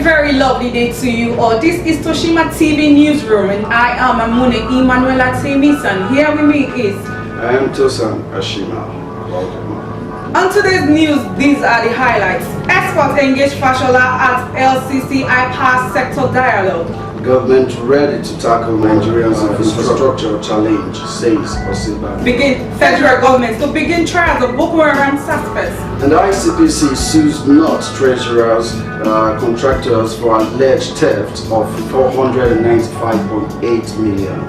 very lovely day to you all. This is Toshima TV newsroom and I am Amune Emanuela Temisan. Here with me is I am Toshima. Welcome. On today's news, these are the highlights. Experts engage Fashola at LCC IPAS sector dialogue. Government ready to tackle Nigeria's infrastructure challenge, says Osiba. Federal government to begin trials of Boko Haram suspects. And the ICPC sues not treasurers, contractors for alleged theft of 495.8 million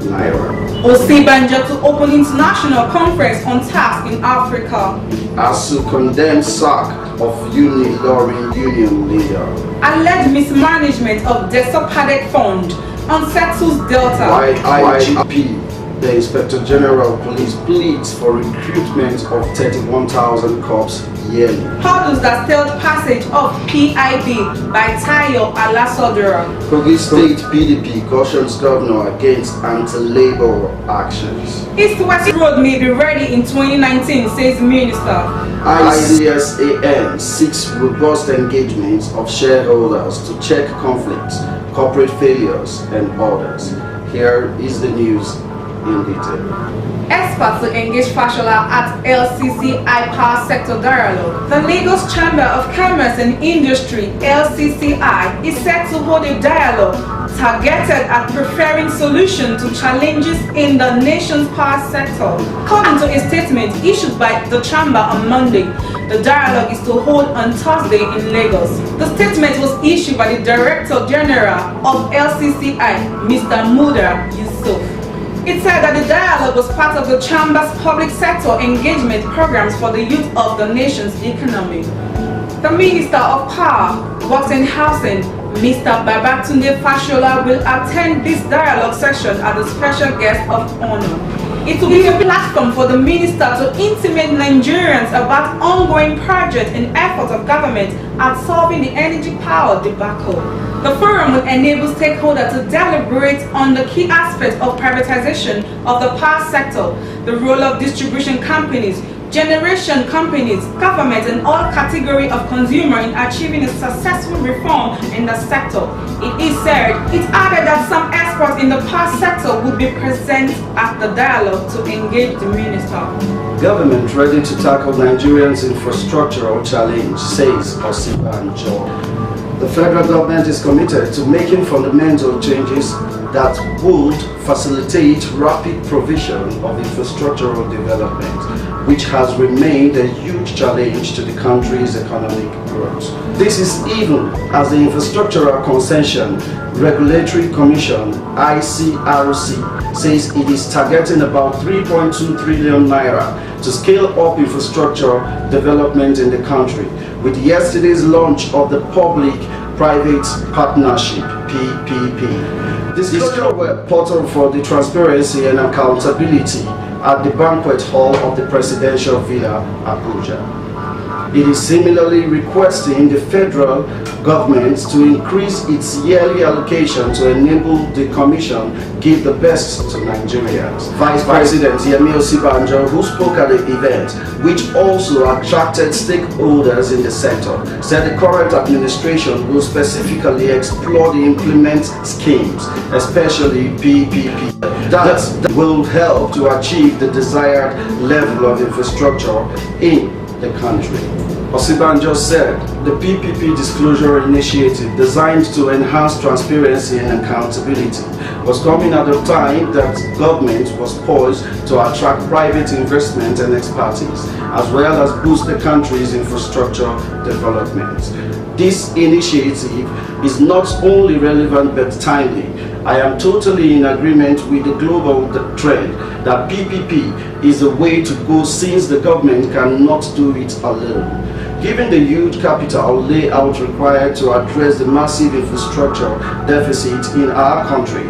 naira. Osibanjo to open international conference on tax in Africa. ASU condemns sack of Unilorin Union leader. Alleged mismanagement of Desopadec Fund unsettles Delta. IGP, the Inspector General of Police, pleads for recruitment of 31,000 cops yearly. Hurdles that stalled passage of PIB by Tayo Alasodora. Kogi State PDP cautions governor against anti-labor actions. East-West Road may be ready in 2019, says Minister. ICSAN seeks robust engagement of shareholders to check conflicts, corporate failures, and others. Here is the news in detail. Experts to engage Fashola at LCC IPAS sector dialogue. The Lagos Chamber of Commerce and Industry (LCCI) is set to hold a dialogue targeted at preferring solutions to challenges in the nation's power sector. According to a statement issued by the Chamber on Monday, the dialogue is to hold on Thursday in Lagos. The statement was issued by the Director General of LCCI, Mr. Muda Yusuf. It said that the dialogue was part of the Chamber's public sector engagement programs for the youth of the nation's economy. The Minister of Power, Works and Housing, Mr. Babatunde Fashola, will attend this dialogue session as a special guest of honor. It will be a platform for the minister to intimate Nigerians about ongoing projects and efforts of government at solving the energy power debacle. The forum will enable stakeholders to deliberate on the key aspects of privatization of the power sector, the role of distribution companies, generation companies, government, and all categories of consumer in achieving a successful reform in the sector. It is said, it added that some experts in the power sector would be present at the dialogue to engage the minister. Government ready to tackle Nigerians' infrastructural challenge, says Osibanjo. The federal government is committed to making fundamental changes that would facilitate rapid provision of infrastructural development, which has remained a huge challenge to the country's economic growth. This is even as the Infrastructural Concession Regulatory Commission (ICRC) says it is targeting about 3.2 trillion naira to scale up infrastructure development in the country, with yesterday's launch of the Public-Private Partnership (PPP). Disclosure web portal for the transparency and accountability at the banquet hall of the Presidential Villa, Abuja. It is similarly requesting the federal government to increase its yearly allocation to enable the commission give the best to Nigerians. Vice President Yemi Osibanjo, who spoke at the event, which also attracted stakeholders in the sector, said the current administration will specifically explore the implement schemes, especially PPP, that will help to achieve the desired level of infrastructure in the country. Osibanjo said the PPP disclosure initiative designed to enhance transparency and accountability was coming at a time that government was poised to attract private investment and expertise, as well as boost the country's infrastructure development. This initiative is not only relevant but timely. I am totally in agreement with the global trend that PPP is the way to go since the government cannot do it alone. Given the huge capital layout required to address the massive infrastructure deficit in our country,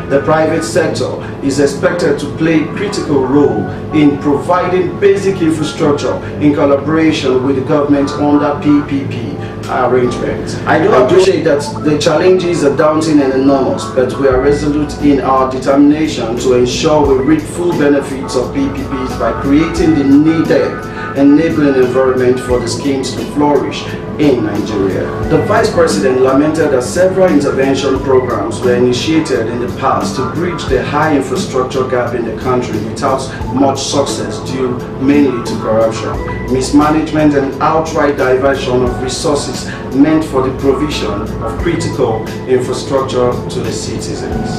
the private sector is expected to play a critical role in providing basic infrastructure in collaboration with the government under PPP arrangements. I do appreciate that the challenges are daunting and enormous, but we are resolute in our determination to ensure we reap full benefits of PPPs by creating the needed enabling environment for the schemes to flourish in Nigeria. The Vice President lamented that several intervention programs were initiated in the past to bridge the high infrastructure gap in the country without much success due mainly to corruption, mismanagement and outright diversion of resources meant for the provision of critical infrastructure to the citizens.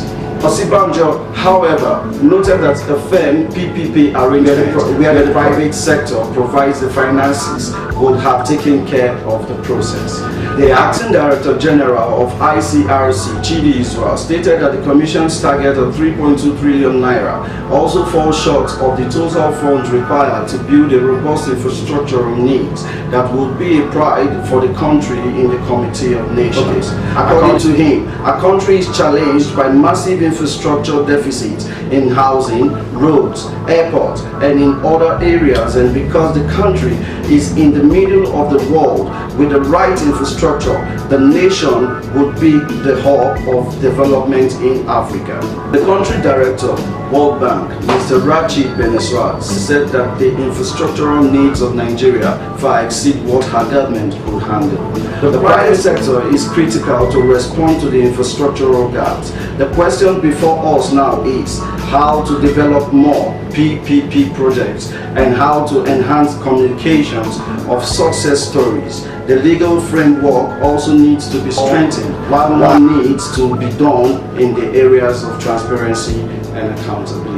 Osibanjo, however, noted that a firm PPP arrangement where the private sector provides the finances would have taken care of the process. The Acting Director General of ICRC, Chidi Israel, stated that the Commission's target of 3.2 trillion naira also falls short of the total funds required to build a robust infrastructural needs that would be a pride for the country in the Committee of Nations. According to him, our country is challenged by massive infrastructure deficits in housing, roads, airports, and in other areas, and because the country is in the middle of the world with the right infrastructure, the nation would be the hub of development in Africa. The country director, World Bank, Mr. Rachid Beneswat, said that the infrastructural needs of Nigeria far exceed what her government could handle. The private sector is critical to respond to the infrastructural gaps. The question before us now is how to develop more PPP projects and how to enhance communications of success stories. The legal framework also needs to be strengthened, while more needs to be done in the areas of transparency and accountability.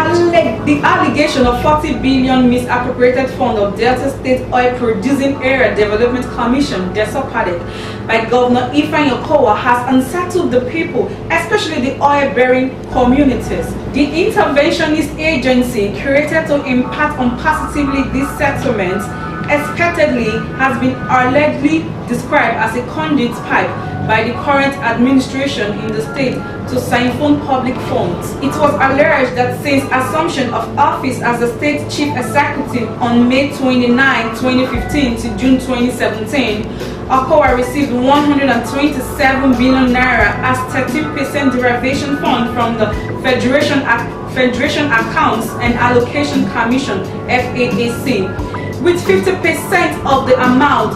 The allegation of 40 billion misappropriated fund of Delta State Oil Producing Area Development Commission, DESOPADEC, by Governor Ifeanyi Okowa has unsettled the people, especially the oil-bearing communities. The interventionist agency created to impact on positively these settlements expectedly has been allegedly described as a conduit pipe by the current administration in the state to siphon public funds. It was alleged that since assumption of office as the state chief executive on May 29, 2015 to June 2017, Okowa received 127 billion naira as 13% derivation fund from the Federation Accounts and Allocation Commission (FAAC), with 50% of the amount,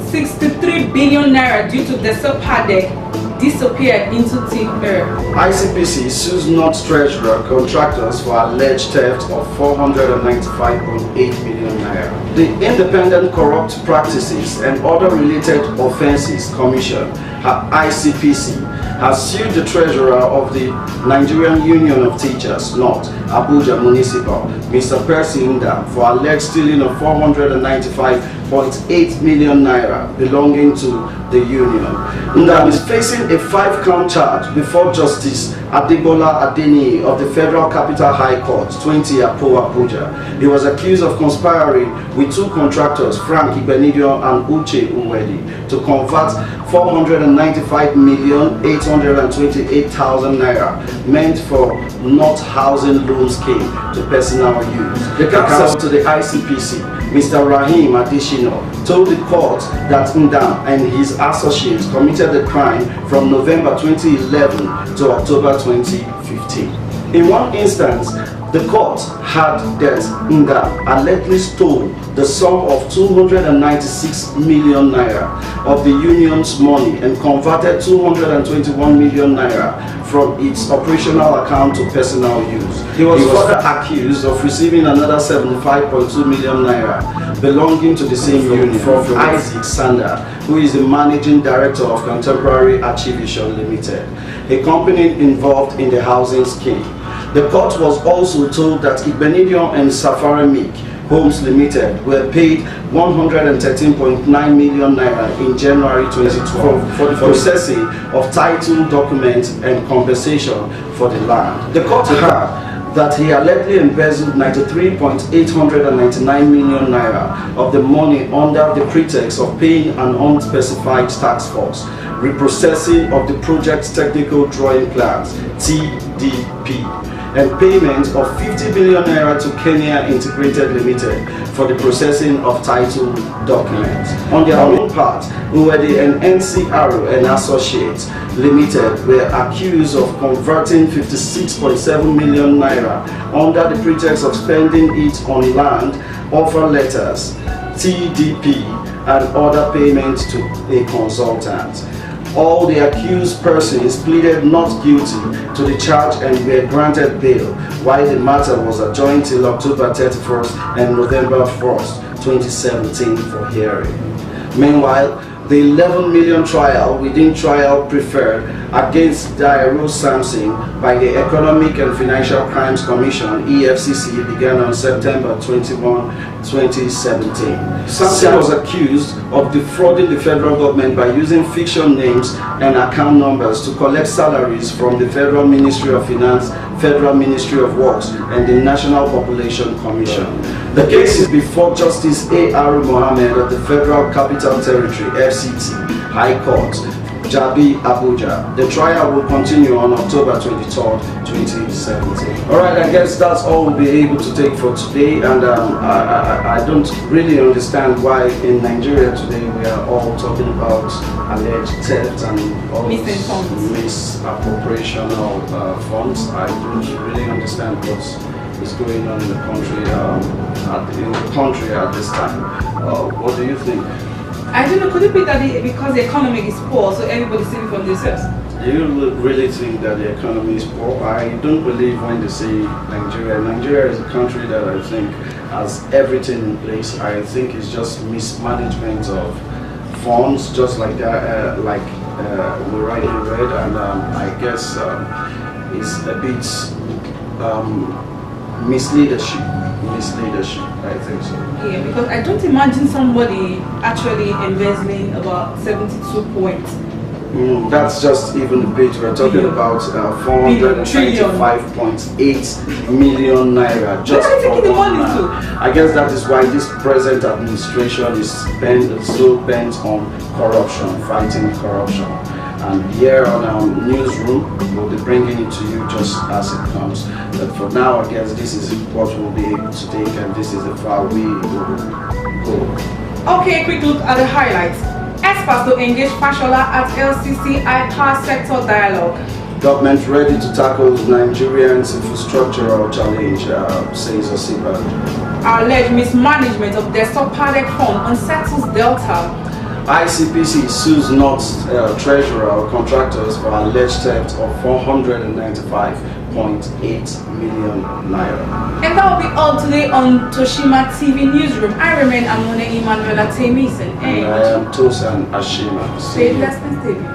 63 billion naira due to DESOPADEC, disappeared into thin air. ICPC sues North Treasurer contractors for alleged theft of 495.8 million naira. The Independent Corrupt Practices and Other Related Offences Commission, ICPC, has sued the treasurer of the Nigerian Union of Teachers, North Abuja Municipal, Mr. Percy Nda, for alleged stealing of 495.8 million naira belonging to the union. Nda is facing a 5-count charge before Justice Adebola Adeni of the Federal Capital High Court, 20 Apo Abuja. He was accused of conspiring with two contractors, Frank Ibenidio and Uche Uwedi, to convert 495,828,000 naira meant for North Housing Loan Scheme to personal use. The counsel to the ICPC, Mr. Rahim Adishino, told the court that Nda and his associates committed the crime from November 2011 to October 2015. In one instance, the court had that Nda allegedly stole the sum of 296 million naira of the union's money and converted 221 million naira from its operational account to personal use. He was further accused of receiving another 75.2 million naira belonging to the same union from Isaac Sander, who is the managing director of Contemporary Archivation Limited, a company involved in the housing scheme. The court was also told that Ibenidio and Safari Meek Homes Limited were paid 113.9 million naira in January 2012 for the processing of title documents and compensation for the land. The court heard that he allegedly embezzled 93.899 million naira of the money under the pretext of paying an unspecified tax force, reprocessing of the project's technical drawing plans, TDP, and payment of 50 billion naira to Kenya Integrated Limited for the processing of title documents. On their own part, Uwedi and NCR and Associates Limited were accused of converting 56.7 million naira under the pretext of spending it on land offer letters TDP, and other payments to a consultant. All the accused persons pleaded not guilty to the charge and were granted bail, while the matter was adjourned till October 31st and November 1st, 2017 for hearing. Meanwhile, the 11 million trial within trial preferred against Dairo Samson by the Economic and Financial Crimes Commission (EFCC) began on September 21, 2017. Samson was accused of defrauding the federal government by using fiction names and account numbers to collect salaries from the Federal Ministry of Finance, Federal Ministry of Works, and the National Population Commission. The case is before Justice A.R. Mohammed of the Federal Capital Territory (FCT) High Court, Jabi, Abuja. The trial will continue on October 23rd, 2017. Alright, I guess that's all we'll be able to take for today, and I don't really understand why in Nigeria today we are all talking about alleged theft and all misappropriation of funds. I don't really understand what's going on in the country at this time. What do you think? I don't know, could it be that because the economy is poor, so everybody's stealing from themselves? Do you really think that the economy is poor? I don't believe when they say Nigeria. Nigeria is a country that I think has everything in place. I think it's just mismanagement of funds, just like that, we rightly read, and I guess it's a bit misleadership, I think so. Yeah, because I don't imagine somebody actually embezzling about 72 points. That's just even the bit. We're talking about 495.8 million naira just for the money to? I guess that is why this present administration is so bent on corruption, fighting corruption. And here on our newsroom, we'll be bringing it to you just as it comes. But for now, I guess this is what we'll be able to take, and this is the far we will go. Okay, quick look at the highlights. Experts to engage Fashola at LCC I-Power sector dialogue. Government ready to tackle Nigerians' infrastructural challenge, says Osinbajo. Alleged mismanagement of desktop paddock fund unsettles Delta. ICPC sues North's treasurer or contractors for alleged theft of 495.8 million naira. And that will be all today on Toshima TV Newsroom. I remain Amone Emanuela Temisen. And I am Tosan Ashima. Stay blessed and stay beautiful.